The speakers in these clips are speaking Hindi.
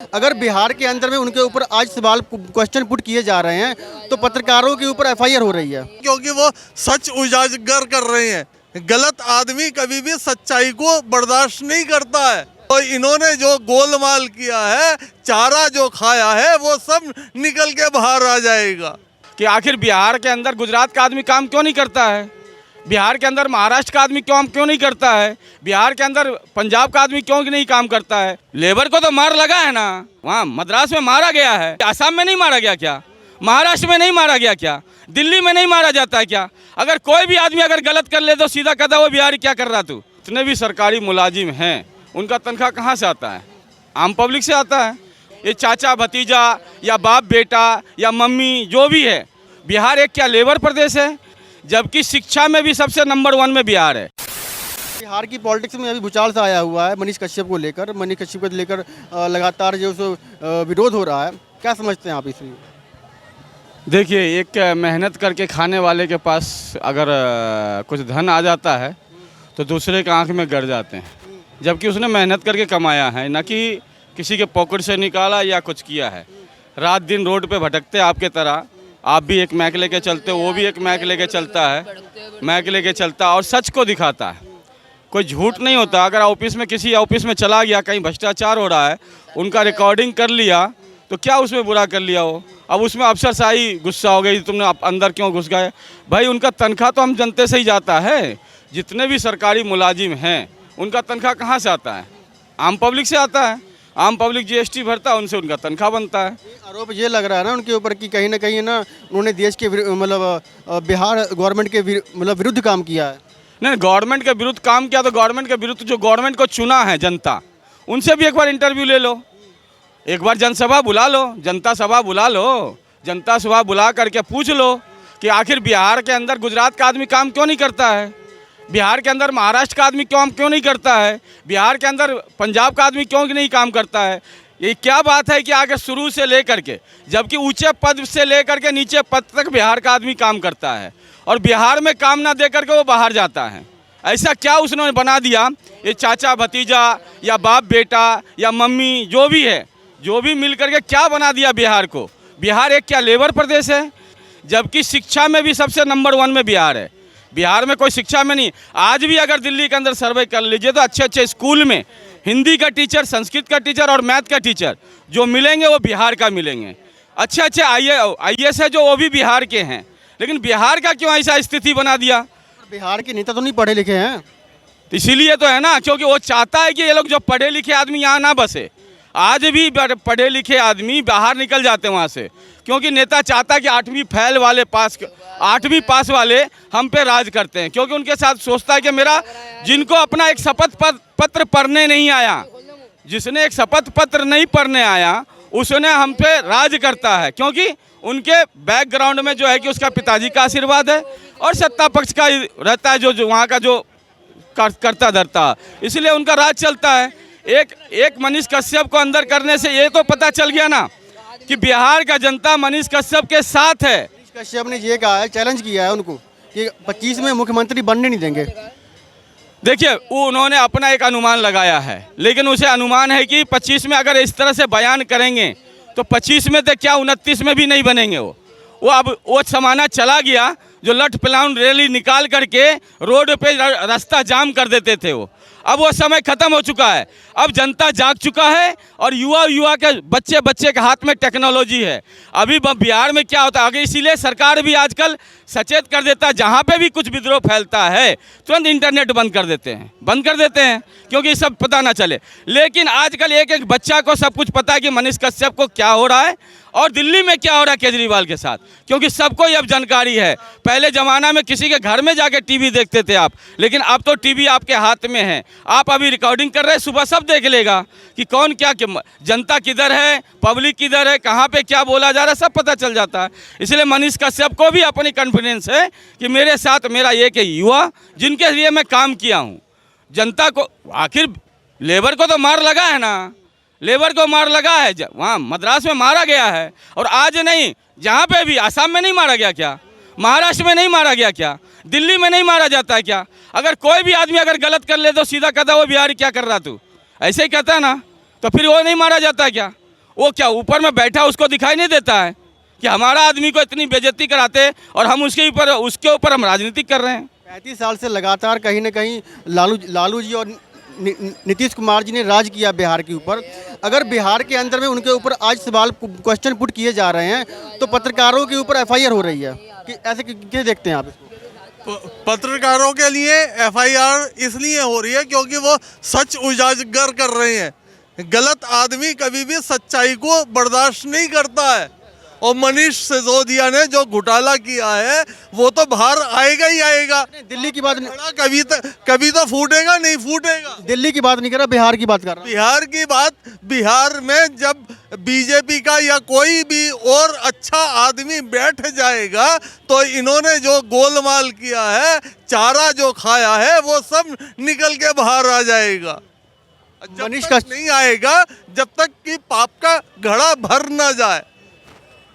अगर बिहार के अंदर में उनके ऊपर आज सवाल क्वेश्चन पुट किए जा रहे हैं तो पत्रकारों के ऊपर एफआईआर हो रही है, क्योंकि वो सच उजागर कर रहे हैं। गलत आदमी कभी भी सच्चाई को बर्दाश्त नहीं करता है। तो इन्होंने जो गोलमाल किया है, चारा जो खाया है, वो सब निकल के बाहर आ जाएगा। कि आखिर बिहार के अंदर गुजरात का आदमी काम क्यों नहीं करता है, बिहार के अंदर महाराष्ट्र का आदमी क्यों नहीं करता है, बिहार के अंदर पंजाब का आदमी क्यों नहीं काम करता है। लेबर को तो मार लगा है ना, वहाँ मद्रास में मारा गया है, आसाम में नहीं मारा गया क्या, महाराष्ट्र में नहीं मारा गया क्या, दिल्ली में नहीं मारा जाता है क्या। अगर कोई भी आदमी अगर गलत कर ले तो सीधा कहता वो बिहारी क्या कर रहा तू। जितने भी सरकारी मुलाजिम हैं उनका तनख्वाह कहाँ से आता है, आम पब्लिक से आता है। ये चाचा भतीजा या बाप बेटा या मम्मी जो भी है, बिहार एक क्या लेबर प्रदेश है, जबकि शिक्षा में भी सबसे नंबर 1 में बिहार है। बिहार की पॉलिटिक्स में अभी भूचाल सा आया हुआ है मनीष कश्यप को लेकर। मनीष कश्यप को लेकर लगातार जो विरोध हो रहा है, क्या समझते हैं आप इसमें? देखिए, एक मेहनत करके खाने वाले के पास अगर कुछ धन आ जाता है तो दूसरे के आंख में गड़ जाते हैं, जबकि उसने मेहनत करके कमाया है, न कि किसी के पॉकेट से निकाला या कुछ किया है। रात दिन रोड पे भटकते आपके तरह, आप भी एक मैक लेके चलते हो, वो भी एक मैक लेके चलता है, मैक लेके चलता और सच को दिखाता है, कोई झूठ नहीं होता। अगर ऑफिस में किसी ऑफिस में चला गया, कहीं भ्रष्टाचार हो रहा है, उनका रिकॉर्डिंग कर लिया तो क्या उसमें बुरा कर लिया हो, अब उसमें अफसरशाही गुस्सा हो गई, तुमने अंदर क्यों घुस गए। भाई उनका तनख्वाह तो हम जनते से ही जाता है। जितने भी सरकारी मुलाजिम हैं उनका तनख्वाह कहाँ से आता है, आम पब्लिक से आता है। आम पब्लिक जीएसटी भरता है, उनसे उनका तनख्वाह बनता है। आरोप ये लग रहा है ना उनके ऊपर कि कहीं ना कहीं ना उन्होंने देश के मतलब बिहार गवर्नमेंट के मतलब विरुद्ध काम किया है। नहीं, गवर्नमेंट के विरुद्ध काम किया तो गवर्नमेंट के विरुद्ध जो गवर्नमेंट को चुना है जनता, उनसे भी एक बार इंटरव्यू ले लो, एक बार जनसभा बुला लो, जनता सभा बुला लो, जनता सभा बुला करके पूछ लो कि आखिर बिहार के अंदर गुजरात का आदमी काम क्यों नहीं करता है, बिहार के अंदर महाराष्ट्र का आदमी क्यों नहीं करता है, बिहार के अंदर पंजाब का आदमी क्यों नहीं काम करता है। ये क्या बात है कि आगे शुरू से लेकर के, जबकि ऊंचे पद से लेकर के नीचे पद तक बिहार का आदमी काम करता है और बिहार में काम ना दे करके वो बाहर जाता है। ऐसा क्या उसने बना दिया, ये चाचा भतीजा या बाप बेटा या मम्मी जो भी है, जो भी मिल करके क्या बना दिया बिहार को। बिहार एक क्या लेबर प्रदेश है, जबकि शिक्षा में भी सबसे नंबर 1 में बिहार है। बिहार में कोई शिक्षा में नहीं। आज भी अगर दिल्ली के अंदर सर्वे कर लीजिए तो अच्छे अच्छे स्कूल में हिंदी का टीचर, संस्कृत का टीचर और मैथ का टीचर जो मिलेंगे वो बिहार का मिलेंगे। अच्छे अच्छे आईएएस है जो वो भी बिहार के हैं, लेकिन बिहार का क्यों ऐसा स्थिति बना दिया। बिहार के नेता तो नहीं पढ़े लिखे हैं, इसीलिए तो है ना, क्योंकि वो चाहता है कि ये लोग जो पढ़े लिखे आदमी यहाँ ना बसे। आज भी पढ़े लिखे आदमी बाहर निकल जाते हैं वहाँ से, क्योंकि नेता चाहता है कि 8वीं फेल वाले 8वीं पास वाले हम पे राज करते हैं, क्योंकि उनके साथ सोचता है कि मेरा, जिनको अपना एक शपथ पत्र पढ़ने नहीं आया, जिसने एक शपथ पत्र नहीं पढ़ने आया उसने हम पे राज करता है, क्योंकि उनके बैकग्राउंड में जो है कि उसका पिताजी का आशीर्वाद है और सत्ता पक्ष का रहता है, जो वहाँ का जो करता धरता, इसलिए उनका राज चलता है। एक मनीष कश्यप को अंदर करने से ये तो पता चल गया ना कि बिहार का जनता मनीष कश्यप के साथ है। मनीष कश्यप ने ये कहा है, चैलेंज किया है उनको कि 25 में मुख्यमंत्री बनने नहीं देंगे। देखिए, वो उन्होंने अपना एक अनुमान लगाया है, लेकिन उसे अनुमान है कि 25 में अगर इस तरह से बयान करेंगे तो 25 में तो क्या 29 में भी नहीं बनेंगे। वो अब वो जमाना चला गया जो लठ पिलाउन रैली निकाल करके रोड पे रास्ता जाम कर देते थे। अब वो समय खत्म हो चुका है। अब जनता जाग चुका है और युवा के बच्चे के हाथ में टेक्नोलॉजी है। अभी बिहार में क्या होता है आगे, इसीलिए सरकार भी आजकल सचेत कर देता है, जहाँ पे भी कुछ विद्रोह फैलता है तुरंत इंटरनेट बंद कर देते हैं क्योंकि सब पता ना चले। लेकिन आजकल एक बच्चा को सब कुछ पता है कि मनीष कश्यप को क्या हो रहा है और दिल्ली में क्या हो रहा है केजरीवाल के साथ, क्योंकि सबको अब जानकारी है। पहले ज़माना में किसी के घर में जाके टीवी देखते थे आप, लेकिन अब तो टीवी आपके हाथ में है। आप अभी रिकॉर्डिंग कर रहे हैं, सुबह सब देख लेगा कि कौन क्या जनता किधर है, पब्लिक किधर है, कहाँ पे क्या बोला जा रहा है, सब पता चल जाता है। इसलिए मनीष कश्यप को भी अपनी कॉन्फिडेंस है कि मेरे साथ मेरा एक युवा जिनके लिए मैं काम किया हूँ। जनता को, आखिर लेबर को तो मार लगा है ना, लेबर को मार लगा है, वहाँ मद्रास में मारा गया है। और आज नहीं, जहाँ पे भी, आसाम में नहीं मारा गया क्या, महाराष्ट्र में नहीं मारा गया क्या, दिल्ली में नहीं मारा जाता है क्या। अगर कोई भी आदमी अगर गलत कर ले तो सीधा कहता वो बिहारी क्या कर रहा तू, ऐसे ही कहता है ना, तो फिर वो नहीं मारा जाता है क्या। वो क्या ऊपर में बैठा उसको दिखाई नहीं देता है कि हमारा आदमी को इतनी बेइज्जती कराते हैं और हम उसके ऊपर हम राजनीति कर रहे हैं। 35 साल से लगातार कहीं ना कहीं लालू जी और नीतीश कुमार जी ने राज किया बिहार के ऊपर। अगर बिहार के अंदर में उनके ऊपर आज सवाल क्वेश्चन पुट किए जा रहे हैं तो पत्रकारों के ऊपर FIR हो रही है कि ऐसे कैसे देखते हैं आप इसको? पत्रकारों के लिए FIR इसलिए हो रही है क्योंकि वो सच उजागर कर रहे हैं। गलत आदमी कभी भी सच्चाई को बर्दाश्त नहीं करता है और मनीष सिसोदिया ने जो घोटाला किया है वो तो बाहर आएगा ही आएगा। दिल्ली की बात कभी तो फूटेगा नहीं फूटेगा। दिल्ली की बात नहीं कर रहा, बिहार की बात कर रहा हूं। बिहार की बात, बिहार में जब बीजेपी का या कोई भी और अच्छा आदमी बैठ जाएगा तो इन्होंने जो गोलमाल किया है, चारा जो खाया है वो सब निकल के बाहर आ जाएगा। मनीष जब तक नहीं आएगा जब तक कि पाप का घड़ा भर ना जाए।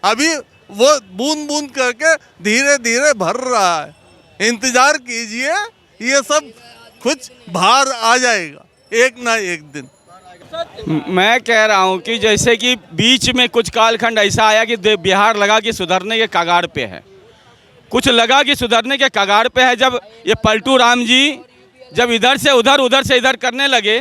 अभी वो बूंद बूंद करके धीरे धीरे भर रहा है। इंतजार कीजिए, ये सब कुछ बाहर आ जाएगा एक ना एक दिन। मैं कह रहा हूं कि जैसे कि बीच में कुछ कालखंड ऐसा आया कि बिहार लगा कि सुधरने के कगार पे है, कुछ लगा कि सुधरने के कगार पे है। जब ये पलटू राम जी जब इधर से उधर करने लगे,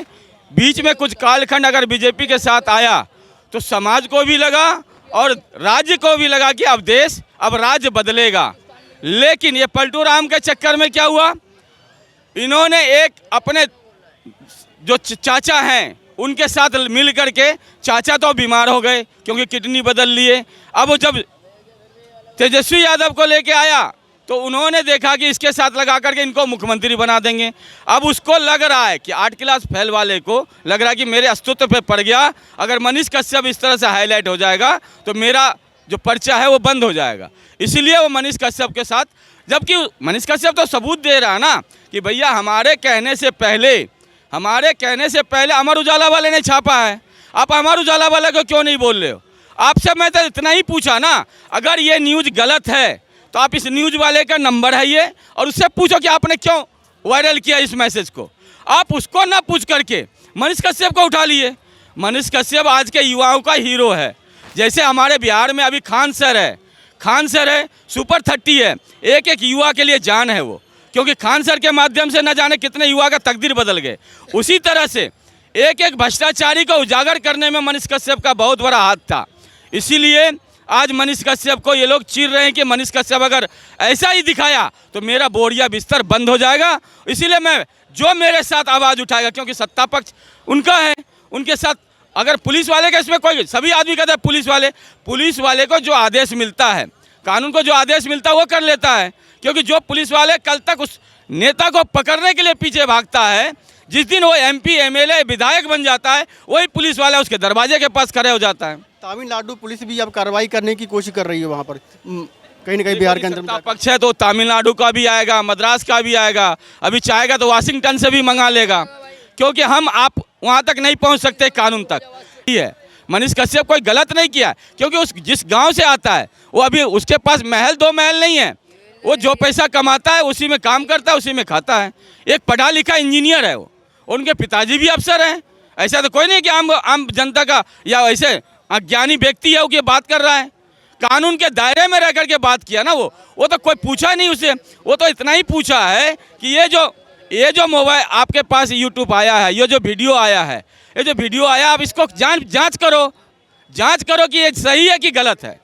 बीच में कुछ कालखंड अगर बीजेपी के साथ आया तो समाज को भी लगा और राज्य को भी लगा कि अब राज्य बदलेगा। लेकिन ये पलटू राम के चक्कर में क्या हुआ, इन्होंने एक अपने जो चाचा हैं उनके साथ मिल करके, चाचा तो बीमार हो गए क्योंकि किडनी बदल लिए। अब वो जब तेजस्वी यादव को लेके आया तो उन्होंने देखा कि इसके साथ लगा करके इनको मुख्यमंत्री बना देंगे। अब उसको लग रहा है कि 8 क्लास फेल वाले को लग रहा है कि मेरे अस्तित्व पे पड़ गया, अगर मनीष कश्यप इस तरह से हाईलाइट हो जाएगा तो मेरा जो पर्चा है वो बंद हो जाएगा। इसीलिए वो मनीष कश्यप के साथ, जबकि मनीष कश्यप तो सबूत दे रहा है ना कि भैया हमारे कहने से पहले अमर उजाला वाले ने छापा है, आप अमर उजाला वाले को क्यों नहीं बोल रहे हो? आपसे मैं तो इतना ही पूछा ना, अगर ये न्यूज़ गलत है तो आप इस न्यूज़ वाले का नंबर है ये और उससे पूछो कि आपने क्यों वायरल किया इस मैसेज को। आप उसको ना पूछ करके मनीष कश्यप को उठा लिए। मनीष कश्यप आज के युवाओं का हीरो है। जैसे हमारे बिहार में अभी खान सर है, सुपर 30 है, एक युवा के लिए जान है वो, क्योंकि खान सर के माध्यम से न जाने कितने युवा का तकदीर बदल गए। उसी तरह से एक भ्रष्टाचारी को उजागर करने में मनीष कश्यप का बहुत बड़ा हाथ था। इसीलिए आज मनीष कश्यप को ये लोग चीर रहे हैं कि मनीष कश्यप अगर ऐसा ही दिखाया तो मेरा बोरिया बिस्तर बंद हो जाएगा। इसीलिए मैं जो मेरे साथ आवाज़ उठाएगा, क्योंकि सत्ता पक्ष उनका है, उनके साथ अगर पुलिस वाले का इसमें कोई, सभी आदमी कहते हैं पुलिस वाले को जो आदेश मिलता है, कानून को जो आदेश मिलता है वो कर लेता है। क्योंकि जो पुलिस वाले कल तक उस नेता को पकड़ने के लिए पीछे भागता है, जिस दिन वो MP MLA विधायक बन जाता है वही पुलिस वाला उसके दरवाजे के पास खड़े हो जाता है। तमिलनाडु पुलिस भी अब कार्रवाई करने की कोशिश कर रही है वहाँ पर, कहीं ना कहीं बिहार के अंदर पक्ष है तो तमिलनाडु का भी आएगा, मद्रास का भी आएगा, अभी चाहेगा तो वाशिंगटन से भी मंगा लेगा, क्योंकि आप वहाँ तक नहीं पहुँच सकते कानून तक। ये है, मनीष कश्यप कोई गलत नहीं किया, क्योंकि उस जिस गाँव से आता है वो अभी उसके पास महल 2 महल नहीं है, वो जो पैसा कमाता है उसी में काम करता है, उसी में खाता है। एक पढ़ा लिखा इंजीनियर है वो, उनके पिताजी भी अफसर हैं। ऐसा तो कोई नहीं कि आम जनता का या ऐसे अज्ञानी व्यक्ति है वो बात कर रहा है। कानून के दायरे में रह करके बात किया ना वो तो कोई पूछा नहीं उसे। वो तो इतना ही पूछा है कि ये जो मोबाइल आपके पास यूट्यूब आया है, ये जो वीडियो आया आप इसको जांच करो कि ये सही है कि गलत है।